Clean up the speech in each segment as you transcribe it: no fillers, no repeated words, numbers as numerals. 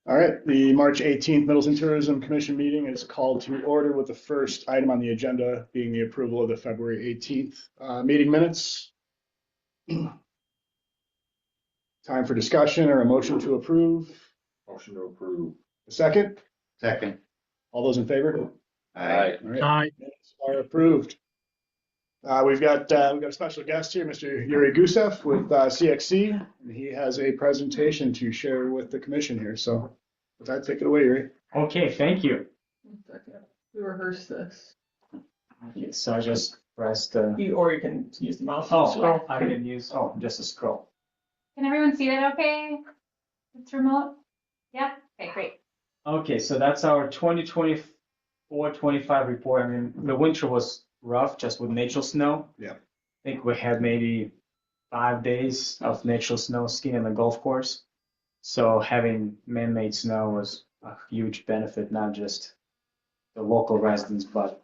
All right, the March 18th Middleton Tourism Commission meeting is called to order with the first item on the agenda being the approval of the February 18th meeting minutes. Time for discussion or a motion to approve. Motion to approve. A second? Second. All those in favor? Aye. All right, Aye. minutes are approved. We've got a special guest here, Mr. Yuri Gusev with CXC. And he has a presentation to share with the commission here. So with that, take it away, Yuri. Okay, thank you. We rehearse this. Okay, so I just pressed the, Or you can use the mouse. oh, I can use, just a scroll. Can everyone see that okay? It's remote? Yeah? Okay, great. Okay, so that's our 2024-25 report. I mean, the winter was rough just with natural snow. Yeah. I think we had maybe 5 days of natural snow skiing on the golf course. So having man-made snow was a huge benefit, not just the local residents, but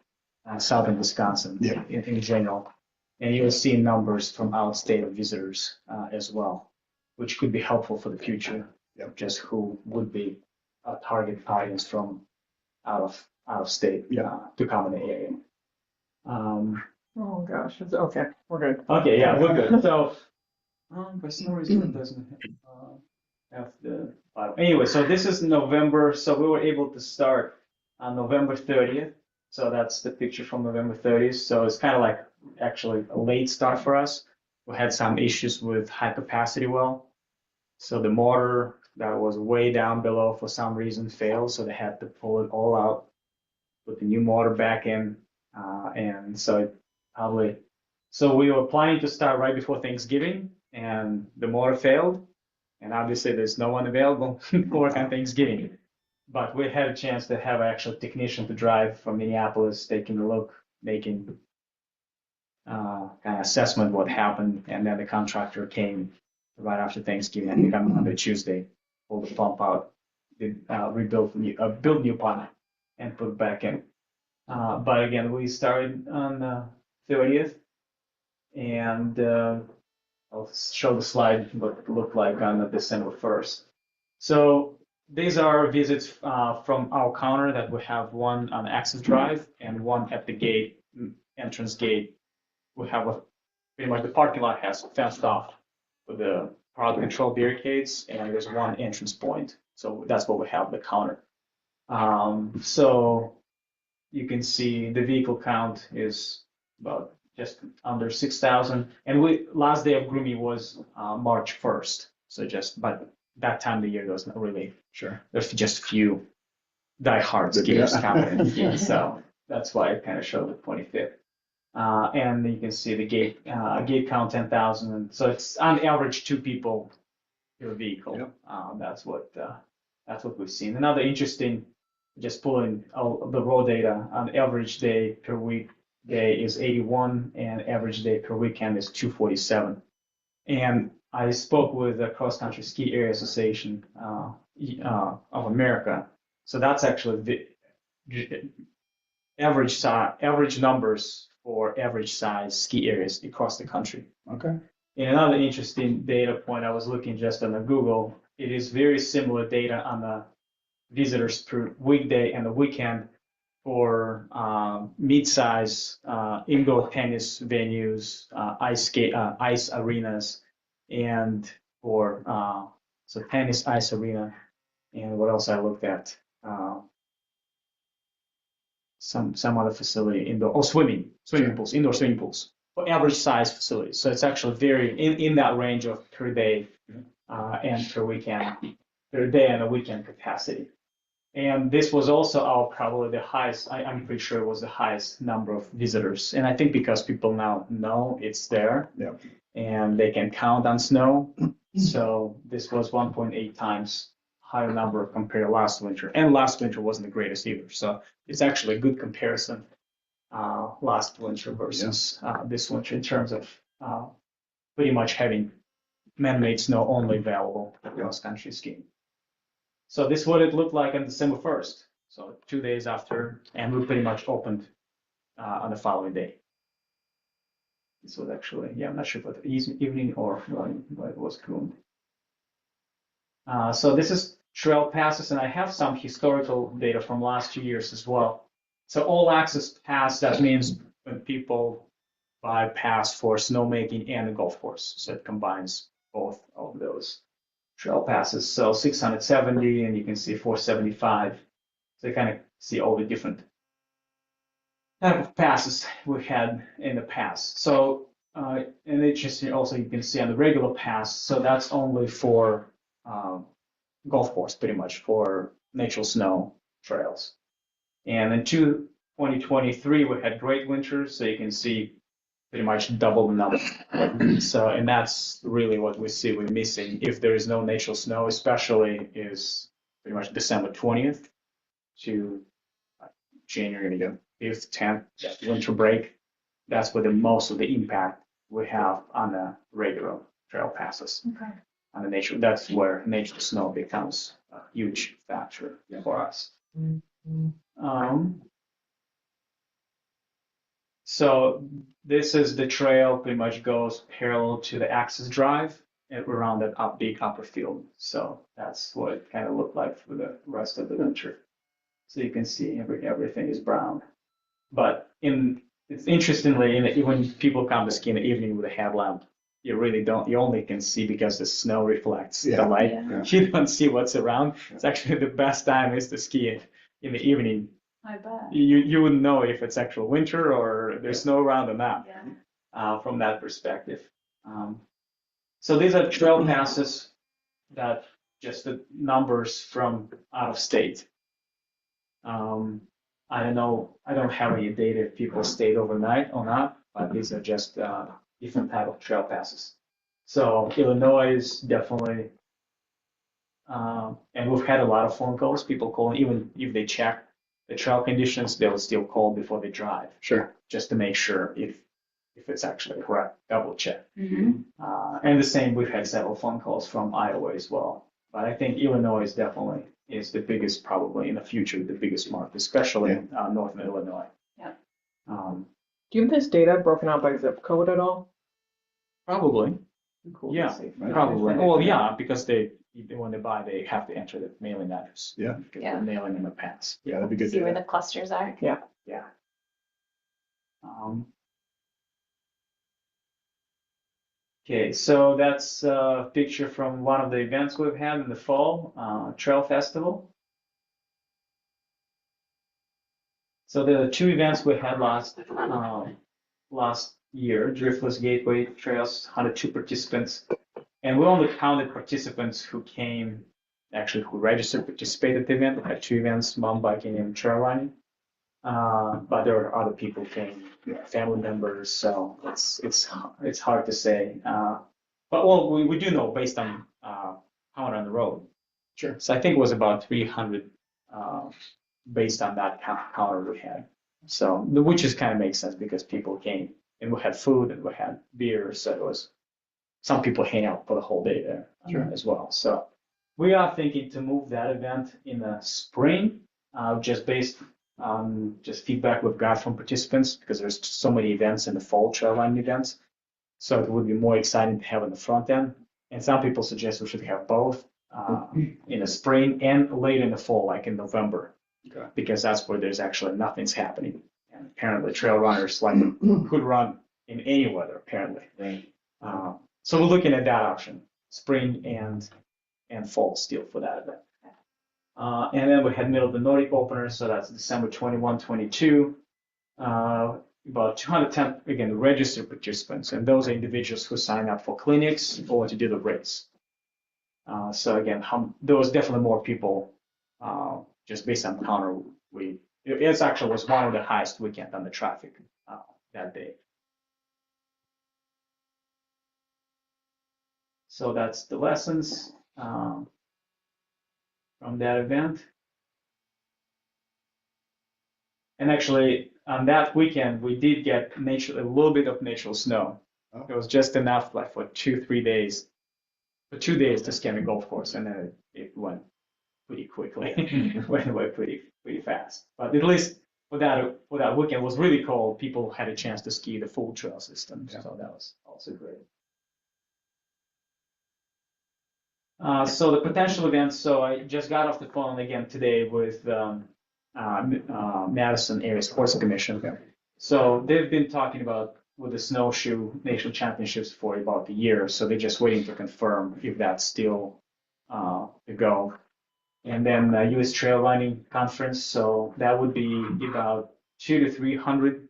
southern Wisconsin in general. And you will see numbers from out-state visitors as well, which could be helpful for the future. Yep. Just who would be a target audience from out of state to come in the area. Oh gosh, it's okay. We're good. Okay, yeah, we're good. So, for some reason it doesn't have the file. Anyway, so this is November. So we were able to start on November 30th. So that's the picture from November 30th. So it's kind of like actually a late start for us. We had some issues with high capacity well. So the motor that was way down below for some reason failed. So they had to pull it all out, put the new motor back in. And so it probably, so we were planning to start right before Thanksgiving and the motor failed. And obviously there's no one available to work on Thanksgiving. But we had a chance to have an actual technician to drive from Minneapolis, taking a look, making kind of assessment what happened. And then the contractor came right after Thanksgiving, I think on Monday, Tuesday, pulled the pump out, build new pump and put it back in. But again, we started on the 30th, and I'll show the slide what it looked like on December 1st. So these are visits from our counter that we have one on access drive and one at the gate, entrance gate. We have pretty much the parking lot has fenced off with the crowd control barricades, and there's one entrance point. So that's what we have, the counter. So you can see the vehicle count is about just under 6,000. And last day of grooming was March 1st. So but that time of the year, there was not really, there's just a few diehard skiers coming. So that's why I kind of showed the 25th. And you can see the gate count 10,000. And so it's on average 2 people per vehicle. Yep. That's what we've seen. Another interesting, just pulling all the raw data, on average day per week day is 81, and average day per weekend is 247. And I spoke with the Cross Country Ski Area Association of America. So that's actually the average numbers for average size ski areas across the country. Okay. And another interesting data point, I was looking just on the Google, it is very similar data on the visitors per weekday and the weekend for mid-size indoor tennis venues, ice arenas, and for so tennis, ice arena, and what else I looked at? Some other facility, indoor, swimming pools, indoor swimming pools, for average size facilities. So it's actually very in that range of per day and per weekend, per day and a weekend capacity. And this was also probably the highest, I'm pretty sure it was the highest number of visitors. And I think because people now know it's there and they can count on snow. So this was 1.8 times higher number compared to last winter. And last winter wasn't the greatest either. So it's actually a good comparison, last winter versus this winter in terms of pretty much having man-made snow only available for cross-country skiing. So this is what it looked like on December 1st. So 2 days after, and we pretty much opened on the following day. This was actually, I'm not sure if it was evening or morning, but it was groomed. So this is trail passes, and I have some historical data from last 2 years as well. So all access pass, that means when people buy pass for snowmaking and a golf course. So it combines both of those trail passes. So 670, and you can see 475. So you kind of see all the different type of passes we had in the past. So, and interesting also, you can see on the regular pass, so that's only for golf course, pretty much for natural snow trails. And in 2023, we had great winters, so you can see pretty much double the number. So, and that's really what we see we're missing. If there is no natural snow, especially is pretty much December 20th to January 5th, 10th, that winter break. That's where the most of the impact we have on the regular trail passes. Okay. On the nature, that's where natural snow becomes a huge factor for us. So this is the trail, pretty much goes parallel to the access drive and around that big upper field. So that's what it kind of looked like for the rest of the winter. So you can see everything is brown. But it's interestingly, when people come to ski in the evening with a headlamp, you really don't, you only can see because the snow reflects the light. Yeah. You don't see what's around. It's actually the best time is to ski in the evening. I bet. You wouldn't know if it's actual winter or there's snow around or not Yeah. from that perspective. So these are trail passes that just the numbers from out of state. I don't know, I don't have any data if people stayed overnight or not, but these are just different type of trail passes. So Illinois is definitely, and we've had a lot of phone calls, people calling, even if they check the trail conditions, they'll still call before they drive, Sure. just to make sure if it's actually correct, double check. Mhm. And the same, we've had several phone calls from Iowa as well. But I think Illinois is definitely the biggest, probably in the future, the biggest market, especially in northern Illinois. Yeah. Do you have this data broken out by zip code at all? Probably, Cool to yeah, see. probably. Well, yeah, because when they buy, they have to enter the mailing address. Yeah. Because Yeah. they're mailing them a pass. Yeah, that'd be good. See where data. the clusters are. Yeah. Okay, so that's a picture from one of the events we've had in the fall, Trail Festival. So there are two events we had last year, Driftless Gateway Trails, 102 participants. And we only counted participants who came, actually who registered, participated at the event. We had two events, mountain biking and trail running. But there are other people who came, family members, so it's hard to say. But well, we do know based on count on the road. Sure. So I think it was about 300 based on that counter we had. So which is kind of makes sense because people came and we had food and we had beer, so it was some people hang out for the whole day there as well. So we are thinking to move that event in the spring, just based on just feedback we've got from participants because there's so many events in the fall, trail running events. So it would be more exciting to have in the front end. And some people suggest we should have both in the spring and late in the fall, like in November, because that's where there's actually nothing's happening. And apparently trail runners could run in any weather, apparently. Right. So we're looking at that option, spring and fall still for that event. And then we had Middleton Nordic openers, so that's December 21, 22. About 210, again, registered participants, and those are individuals who sign up for clinics or to do the race. So again, there was definitely more people, just based on counter. It actually was one of the highest weekend on the traffic that day. So that's the lessons from that event. And actually, on that weekend, we did get a little bit of natural snow. Oh. It was just enough, like for 2-3 days, for 2 days to scan the golf course, and then it went pretty quickly, went away pretty fast. But at least for that weekend, it was really cold. People had a chance to ski the full trail system, so that was also great. So the potential events, so I just got off the phone again today with Madison Area Sports Commission. Yeah. So they've been talking about with the snowshoe national championships for about a year. So they're just waiting to confirm if that's still the go. And then U.S. Trail Running Conference. So that would be about 200 to 300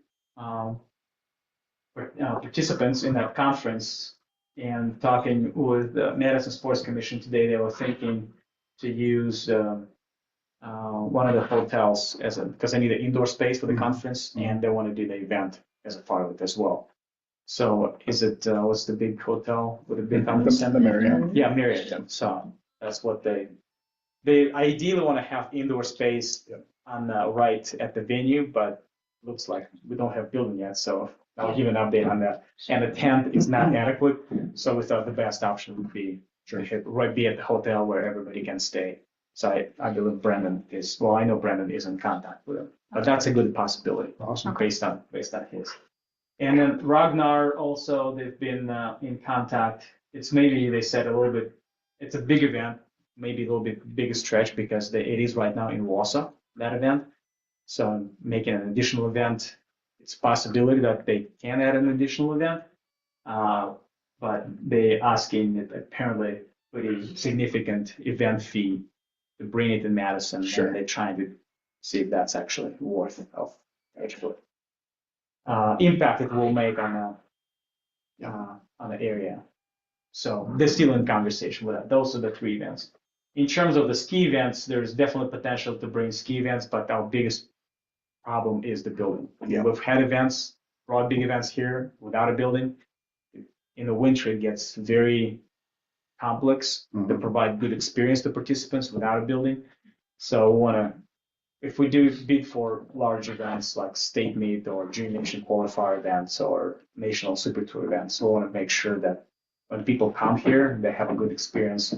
participants in that conference. And talking with the Madison Sports Commission today, they were thinking to use one of the hotels as because they need an indoor space for the conference, and they want to do the event as a part of it as well. So is it what's the big hotel with a big conference center? The Marriott. Yeah, Marriott. So that's what they ideally want to have indoor space on right at the venue, but looks like we don't have building yet, so I'll give an update on that. And the tent is not adequate, so we thought the best option would be to be at the hotel where everybody can stay. So I believe Brandon is, well, I know Brandon is in contact with him, but that's a good possibility. Awesome. Based on his. And then Ragnar also, they've been in contact. It's maybe, they said a little bit, it's a big event, maybe a little bit bigger stretch because it is right now in Wausau, that event. So making an additional event, it's a possibility that they can add an additional event, but they asking apparently pretty significant event fee to bring it in Madison. Sure. And they're trying to see if that's actually worth of actually impact it will make on the area. So they're still in conversation with that. Those are the three events. In terms of the ski events, there's definitely potential to bring ski events, but our biggest problem is the building. Yeah. We've had events, brought big events here without a building. In the winter, it gets very complex to provide good experience to participants without a building. So we want to, if we do bid for large events like state meet or junior nation qualifier events or national super tour events, we want to make sure that when people come here, they have a good experience.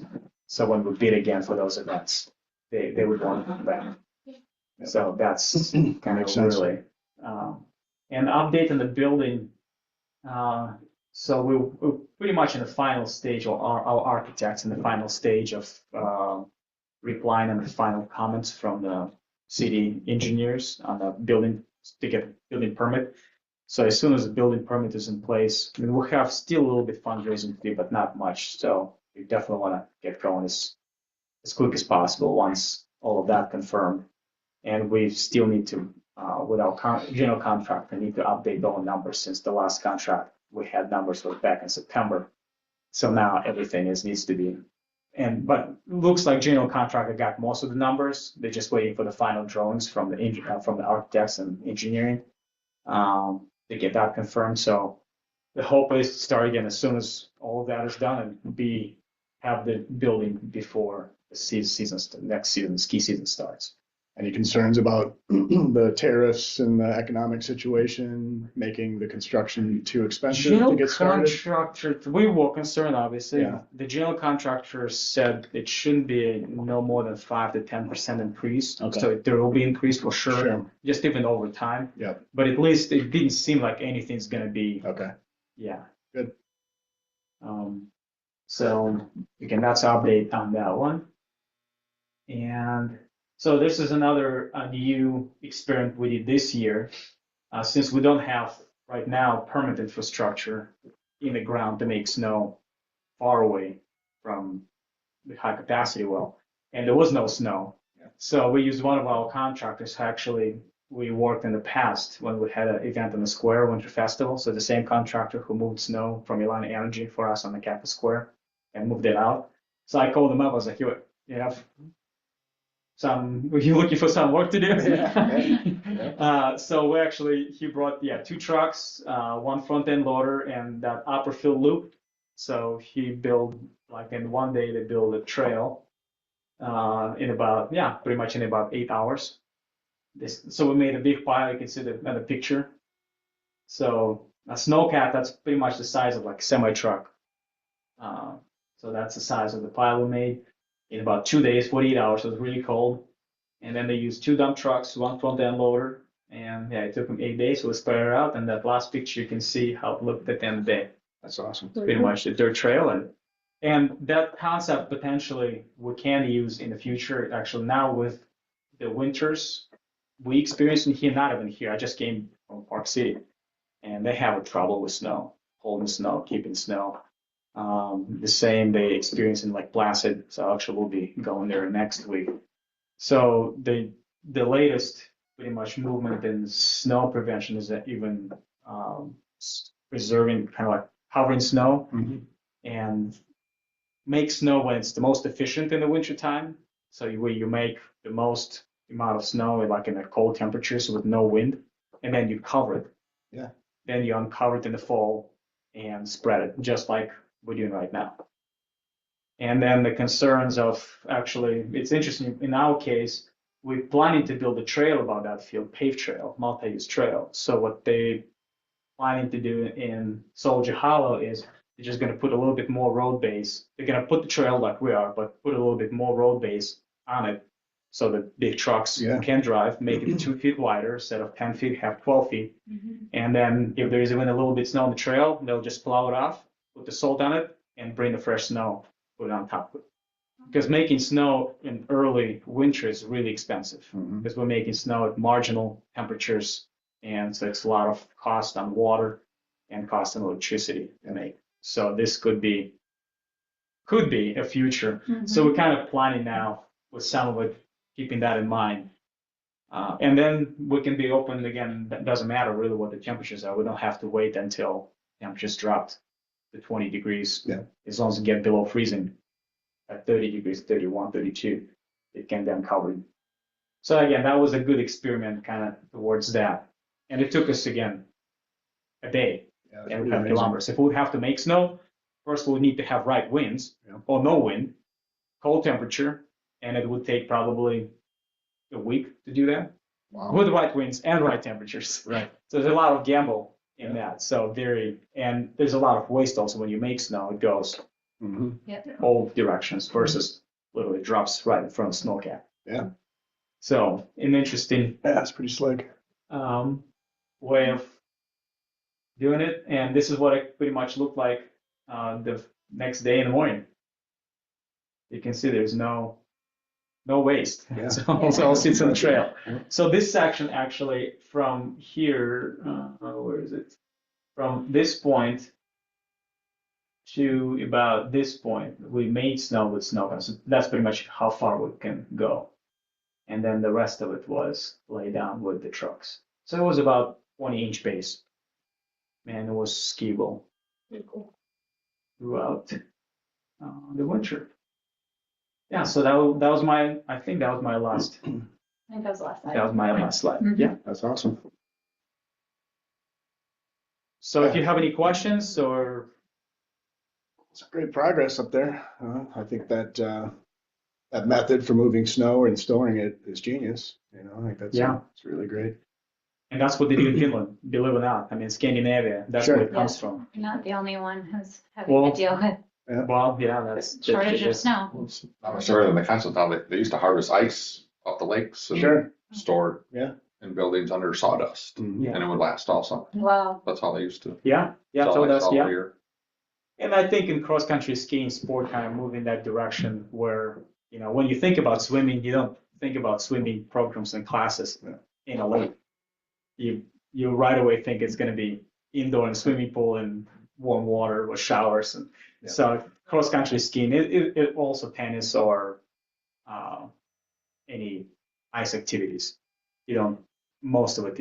So when we bid again for those events, they would want to come back. So that's kind of really, and update on the building. So we're pretty much in the final stage, or our architects in the final stage of replying on the final comments from the city engineers on the building to get building permit. So as soon as the building permit is in place, I mean, we'll have still a little bit fundraising to do, but not much. So we definitely want to get going as quick as possible once all of that confirmed. And we still need to, with our general contractor, need to update all numbers since the last contract we had numbers was back in September. So now everything needs to be, but looks like general contractor got most of the numbers. They're just waiting for the final drawings from the architects and engineering to get that confirmed. So the hope is to start again as soon as all of that is done and have the building before the next season, ski season starts. Any concerns about the tariffs and the economic situation making the construction too expensive to get started? Contractor, we were concerned, obviously. Yeah. The general contractor said it shouldn't be no more than 5 to 10% increase. Okay. So there will be increase for sure, Sure. just even over time. Yeah. But at least it didn't seem like anything's going to be, Okay. yeah. Good. So again, that's our update on that one. And so this is another new experiment we did this year. Since we don't have right now permanent infrastructure in the ground to make snow far away from the high capacity well, and there was no snow. Yeah. So we used one of our contractors. Actually, we worked in the past when we had an event in the square, Winter Festival. So the same contractor who moved snow from Elana Energy for us on the campus square and moved it out. So I called him up. I was like, you have were you looking for some work to do? Yeah. So he brought 2 trucks, 1 front end loader, and that upper fill loop. So he built, like in one day they built a trail in about, pretty much in about 8 hours. So we made a big pile. You can see the picture. So a snowcat, that's pretty much the size of like a semi truck. So that's the size of the pile we made in about 2 days, 48 hours. It was really cold. And then they used 2 dump trucks, 1 front end loader. And it took them 8 days. So we spread it out. And that last picture, you can see how it looked at the end of the day. That's awesome. Pretty much the dirt trail. And And that concept potentially we can use in the future. Actually, now with the winters we experience in here, not even here. I just came from Park City, and they have trouble with snow, holding snow, keeping snow. The same they experience in like Placid. So actually, we'll be going there next week. So the latest pretty much movement in snow prevention is that even preserving kind of like covering snow and make snow when it's the most efficient in the winter time. So where you make the most amount of snow like in the cold temperatures with no wind, and then you cover it. Yeah. Then you uncover it in the fall and spread it, just like we're doing right now. And then the concerns of actually, it's interesting, in our case, we're planning to build a trail about that field, paved trail, multi-use trail. So what they planning to do in Soldier Hollow is they're just going to put a little bit more road base. They're going to put the trail like we are, but put a little bit more road base on it so that big trucks Yeah. can drive, make it 2 feet wider instead of 10 feet, have 12 feet. Mhm. And then if there is even a little bit snow on the trail, they'll just plow it off, put the salt on it, and bring the fresh snow, put it on top of it. Because making snow in early winter is really expensive because we're making snow at marginal temperatures, and so it's a lot of cost on water and cost on electricity to make. So this could be a future. So we're kind of planning now with some of it, keeping that in mind. And then we can be open again. That doesn't matter really what the temperatures are. We don't have to wait until temperatures dropped to 20 degrees. Yeah. As long as it get below freezing at 30 degrees, 31, 32, it can then cover it. So again, that was a good experiment kind of towards that. And it took us again a day Yeah, and we have kilometers. If we would have to make snow, first we would need to have right winds or no wind, cold temperature, and it would take probably a week to do that with right winds and right temperatures. Right. So there's a lot of gamble in that. So and there's a lot of waste also when you make snow. It goes all directions versus literally drops right in front of snow cap. Yeah. So an interesting Yeah, that's pretty slick. way of doing it. And this is what it pretty much looked like the next day in the morning. You can see there's no waste. Yeah. So it all sits on the trail. So this section actually from here, where is it? From this point to about this point, we made snow with snow guns. So that's pretty much how far we can go. And then the rest of it was laid down with the trucks. So it was about 20-inch base. And it was skiable throughout the winter. Yeah, so that was I think that was my last. I think that was the last slide. That was my last slide. Mhm. Yeah. That's awesome. So if you have any questions or It's great progress up there. I think that that method for moving snow and storing it is genius. You know, I think that's it's really great. and that's what they do in Finland, believe it or not. I mean, Scandinavia, that's where it comes from. You're not the only one who's having Well, to deal with Well, yeah, that's shortage of that's- snow. Not much further than the council town, they used to harvest ice off the lakes and Sure. store it Yeah. in buildings under sawdust. Yeah. And it would last all summer. Wow. That's how they used to. Yeah, sell so ice that's all yeah. year. And I think in cross-country skiing sport kind of move in that direction where, when you think about swimming, you don't think about swimming programs and classes in a lake. You right away think it's going to be indoor in a swimming pool and warm water with showers. And so cross-country skiing, it also tennis or any ice activities. Most of it,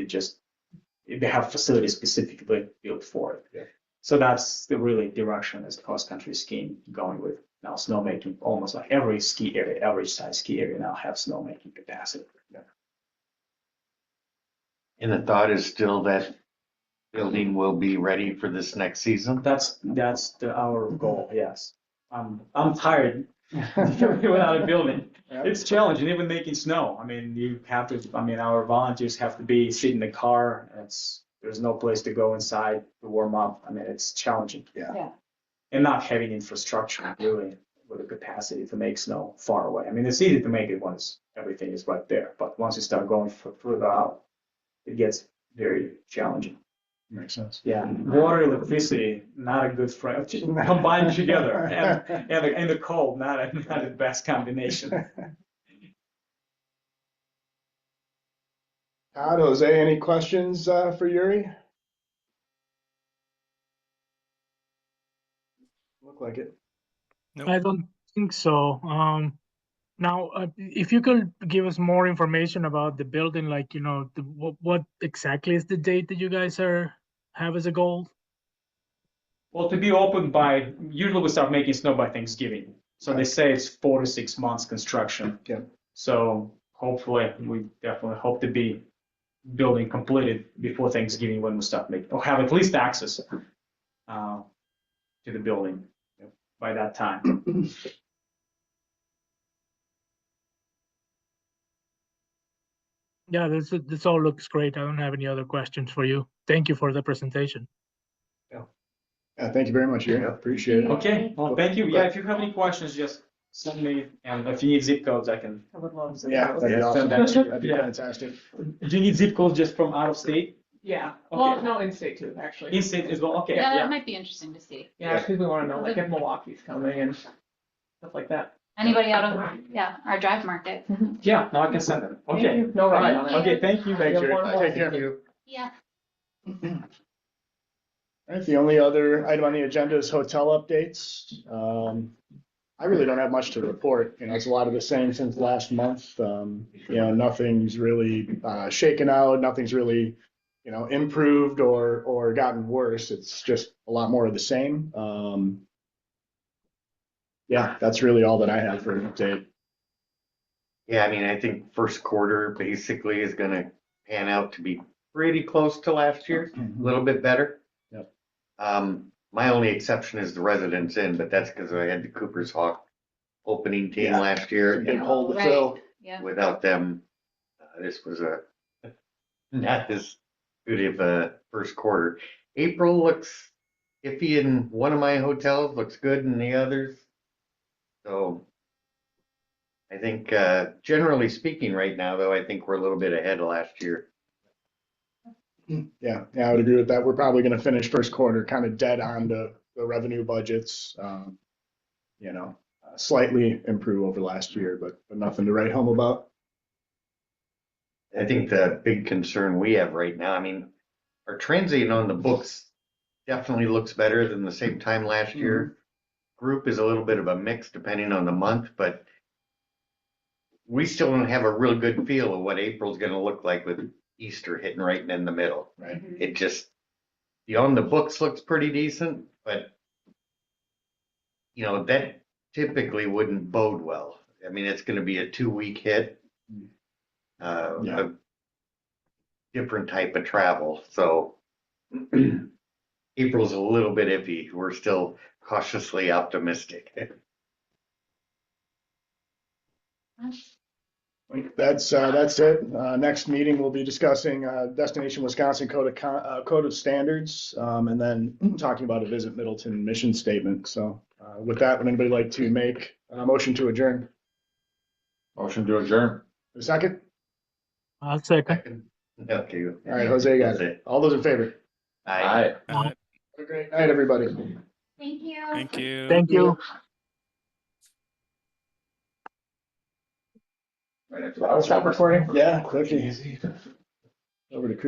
they have facilities specifically built for it. Yeah. So that's the really direction as cross-country skiing going with. Now snowmaking, almost like every ski area, average size ski area now have snowmaking capacity. And the thought is still that building will be ready for this next season? That's our goal, yes. I'm tired without a building. It's challenging, even making snow. I mean, our volunteers have to be sitting in the car. There's no place to go inside to warm up. I mean, it's challenging. Yeah. And not having infrastructure really with the capacity to make snow far away. I mean, it's easy to make it once everything is right there, but once you start going further out, it gets very challenging. Makes sense. Yeah, water, electricity, not a good friend, combined together, and the cold, not the best combination. Todd, Jose, any questions for Yuri? Look like it. I don't think so. Now, if you could give us more information about the building, like, what exactly is the date that you guys have as a goal? Well, to be open by, usually we start making snow by Thanksgiving. So they say it's 4 to 6 months construction. Yeah. So hopefully, we definitely hope to be building completed before Thanksgiving when we start making, or have at least access to the building by that time. Yeah, this all looks great. I don't have any other questions for you. Thank you for the presentation. Yeah, thank you very much, Yuri. Appreciate it. Okay, well, thank you. Yeah, if you have any questions, just send me, and if you need zip codes, I can. I would love to. Yeah, that'd be Yeah, awesome. send that to you. That'd be Yeah. fantastic. Do you need zip codes just from out of state? Yeah. Okay. Well, no, in state too, actually. In state as well, okay, Yeah, yeah. that might be interesting to see. Yeah, because we want to know like if Milwaukee's coming and stuff like that. Anybody out of, our drive market. Yeah, no, I can send them. Thank Okay. you. No All right, rush on it. okay, thank you. Thanks, Yuri. one more. Take care. Yeah. All right, the only other item on the agenda is hotel updates. I really don't have much to report. It's a lot of the same since last month. Nothing's really shaken out. Nothing's really, improved or gotten worse. It's just a lot more of the same. Yeah, that's really all that I have for an update. Yeah, I mean, I think first quarter basically is gonna pan out to be pretty close to last year, a little bit better. Yep. My only exception is the Residence Inn, but that's because I had the Cooper's Hawk opening team Yeah. last year. Big and hole to Right. fill. Yeah. Without them, this was not as good of a first quarter. April looks iffy in one of my hotels, looks good in the others. So I think, generally speaking right now, though, I think we're a little bit ahead of last year. Yeah, I would agree with that. We're probably going to finish first quarter kind of dead on the revenue budgets. Slightly improve over last year, but nothing to write home about. I think the big concern we have right now, I mean, our transient on the books definitely looks better than the same time last year. Group is a little bit of a mix depending on the month, but we still don't have a real good feel of what April's going to look like with Easter hitting right in the middle. Right. It just, the on the books looks pretty decent, but that typically wouldn't bode well. I mean, it's going to be a 2-week hit, Yeah. a different type of travel. So April's a little bit iffy. We're still cautiously optimistic. That's it. Next meeting, we'll be discussing Destination Wisconsin Code of Standards, and then talking about a Visit Middleton mission statement. So with that, would anybody like to make a motion to adjourn? Motion to adjourn. A second? I'll second. Okay. All right, Jose got That's it. it. All those in favor? Aye. Have a great night, everybody. Thank you. Thank you. Thank you. Right after that, I'll stop recording. Yeah, quick and easy. Over to Chris.